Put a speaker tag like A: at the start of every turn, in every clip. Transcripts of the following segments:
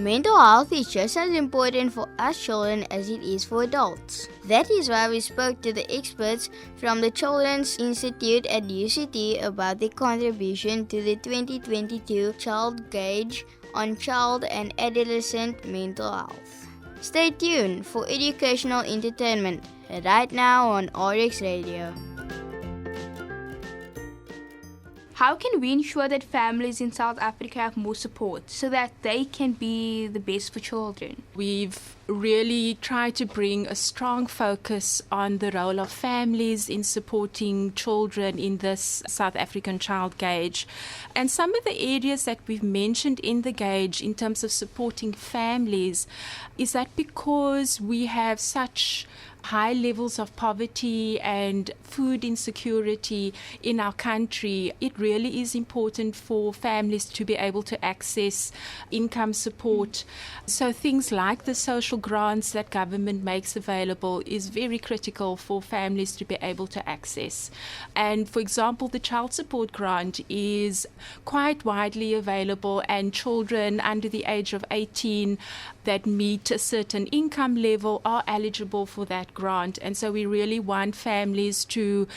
A: Mental health is just as important for us children as it is for adults. That is why we spoke to the experts from the Children's Institute at UCT about their contribution to the 2022 Child Gauge on Child and Adolescent Mental Health. Stay tuned for educational entertainment right now on RX Radio.
B: How can we ensure that families in South Africa have more support so that they can be the best for children?
C: We've really tried to bring a strong focus on the role of families in supporting children in this South African Child Gauge. And some of the areas that we've mentioned in the gauge in terms of supporting families is that because we have such high levels of poverty and food insecurity in our country, it really is important for families to be able to access income support. So things like the social grants that government makes available is very critical for families to be able to access. And for example, the child support grant is quite widely available, and children under the age of 18 that meet a certain income level are eligible for that grant. And so we really want families to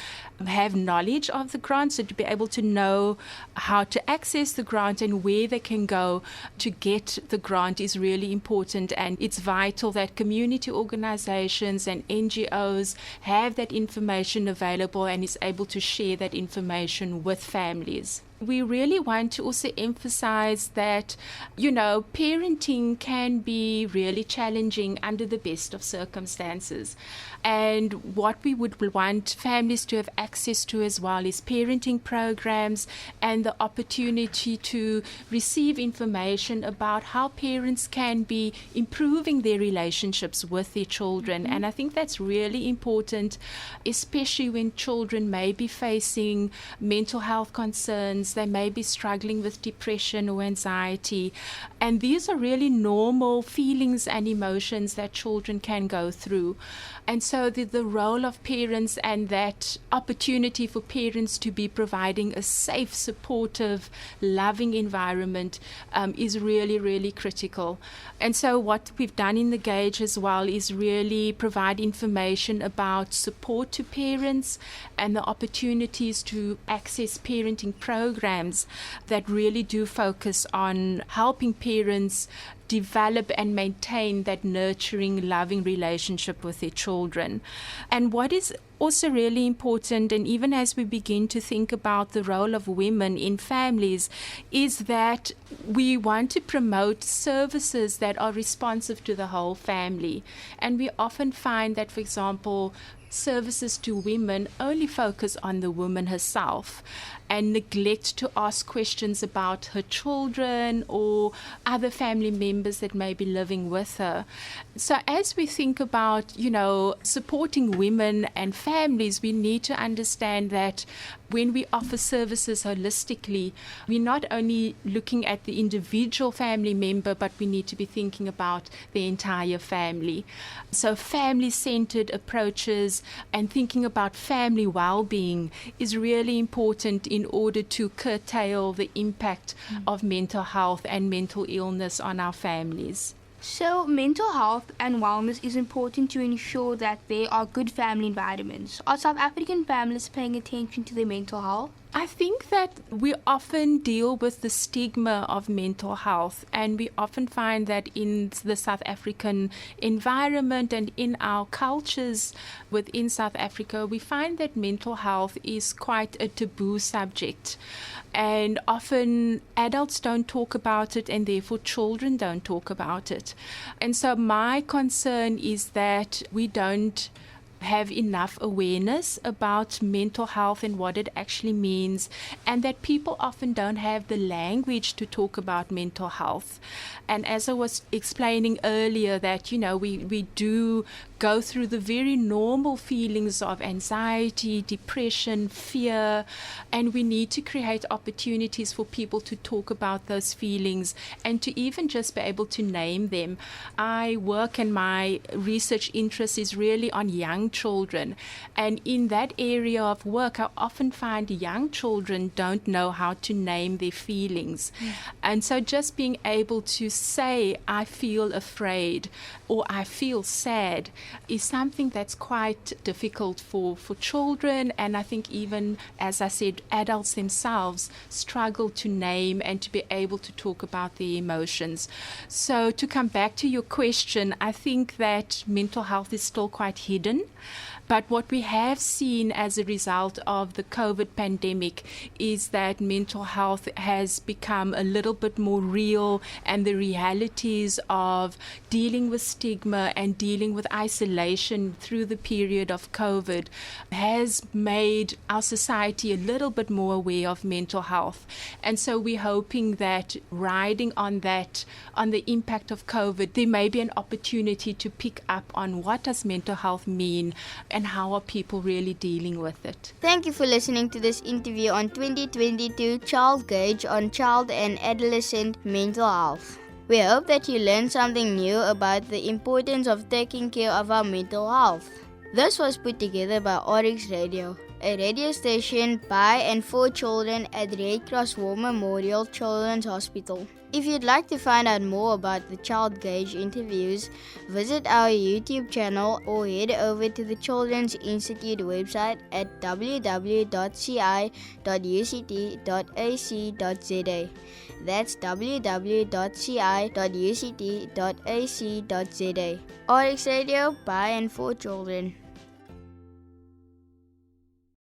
C: have knowledge of the grant, so to be able to know how to access the grant and where they can go to get the grant is really important. And it's vital that community organizations and NGOs have that information available and is able to share that information with families. We really want to also emphasize that, parenting can be really challenging under the best of circumstances. And what we would want families to have access to as well is parenting programs and the opportunity to receive information about how parents can be improving their relationships with their children. And I think that's really important, especially when children may be facing mental health concerns. They may be struggling with depression or anxiety. And these are really normal feelings and emotions that children can go through. And so the role of parents and that opportunity for parents to be providing a safe, supportive, loving environment is really, really critical. And so what we've done in the gauge as well is really provide information about support to parents and the opportunities to access parenting programs that really do focus on helping parents develop and maintain that nurturing, loving relationship with their children. And what is also really important, and even as we begin to think about the role of women in families, is that we want to promote services that are responsive to the whole family. And we often find that, for example, services to women only focus on the woman herself and neglect to ask questions about her children or other family members that may be living with her. So as we think about, supporting women and families, we need to understand that when we offer services holistically, we're not only looking at the individual family member, but we need to be thinking about the entire family. So family-centered approaches and thinking about family well-being is really important in order to curtail the impact of mental health and mental illness on our families.
B: So mental health and wellness is important to ensure that there are good family environments. Are South African families paying attention to their mental health?
C: I think that we often deal with the stigma of mental health, and we often find that in the South African environment and in our cultures within South Africa, we find that mental health is quite a taboo subject. And often adults don't talk about it, and therefore children don't talk about it. And so my concern is that we don't have enough awareness about mental health and what it actually means, and that people often don't have the language to talk about mental health. And as I was explaining earlier, that we do go through the very normal feelings of anxiety, depression, fear, and we need to create opportunities for people to talk about those feelings and to even just be able to name them. I work, and my research interest is really on young children. And in that area of work, I often find young children don't know how to name their feelings. And so just being able to say, I feel afraid or I feel sad is something that's quite difficult for children. And I think even, as I said, adults themselves struggle to name and to be able to talk about their emotions. So to come back to your question, I think that mental health is still quite hidden. But what we have seen as a result of the COVID pandemic is that mental health has become a little bit more real, and the realities of dealing with stigma and dealing with isolation through the period of COVID has made our society a little bit more aware of mental health. And so we're hoping that riding on that, on the impact of COVID, there may be an opportunity to pick up on what does mental health mean and how are people really dealing with it.
A: Thank you for listening to this interview on 2022 Child Gauge on Child and Adolescent Mental Health. We hope that you learned something new about the importance of taking care of our mental health. This was put together by RX Radio, a radio station by and for children at Red Cross War Memorial Children's Hospital. If you'd like to find out more about the Child Gauge interviews, visit our YouTube channel or head over to the Children's Institute website at www.ci.uct.ac.za. That's www.ci.uct.ac.za. RX Radio by and for children.